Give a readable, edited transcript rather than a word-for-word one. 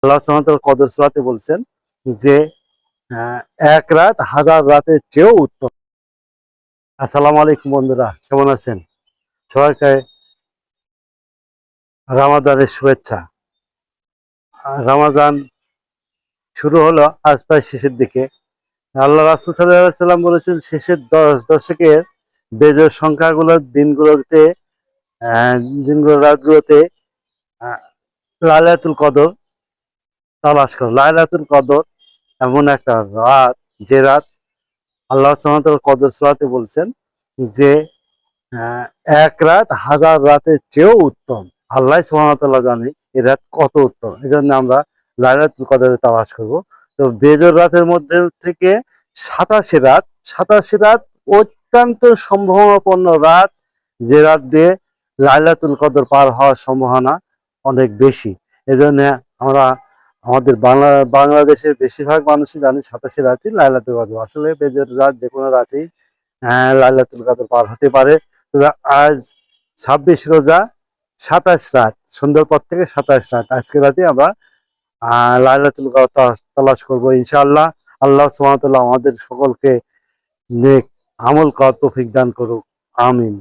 আল্লাহ সুবহানাহু ওয়া তাআলা কদর সূরাতে বলছেন যে এক রাত হাজার রাতের চেয়েও উত্তম। আসসালামু আলাইকুম বন্ধুরা, কেমন আছেন? সবাইকে রামাদানের শুভেচ্ছা। রামাদান শুরু হলো আজ প্রায় শেষের দিকে। আল্লাহ রাসূল সাল্লাল্লাহু আলাইহি ওয়াসাল্লাম বলেছেন শেষের দশকের বেজোড় সংখ্যাগুলোর দিনগুলোতে আহ, রাতগুলোতে আহ, লাইলাতুল কদর তালাশ করো। লাইলাতুল কদর এমন একটা রাত, যে রাত আল্লাহ সুবহানাহু ওয়া তাআলা কদর সূরাতে বলছেন যে আহ, এক রাত হাজার রাতের চেয়েও উত্তম। আল্লাহ সুবহানাহু ওয়া তাআলা জানে এই রাত কত উত্তম। এই জন্য আমরা লাইলাতুল কদরে তালাশ করব। তো বেজর রাতের মধ্যে থেকে 87 রাত, 87 রাত অত্যন্ত সম্ভাবনাপন্ন রাত, যে রাত দিয়ে লাইলাতুল কদর পার হওয়ার সম্ভাবনা অনেক বেশি। এজন্য আমরা আমাদের বাংলাদেশের বেশিরভাগ মানুষই জানে 87 রাতই লাইলাতুল কদর। আসলে বেজর রাত যে কোনো রাতেই লাইলাতুল কদর পার হতে পারে। তবে আজ 26 রোজা, 27 রাত, সন্ধ্যার পর থেকে 27 রাত, আজকে রাতে আমরা লাইলাতুল কদর তালাশ করবো ইনশাআল্লাহ। আল্লাহ সুবহানাহু ওয়া তাআলা আমাদের সকলকে নেক আমল করার তৌফিক দান করুক, আমিন।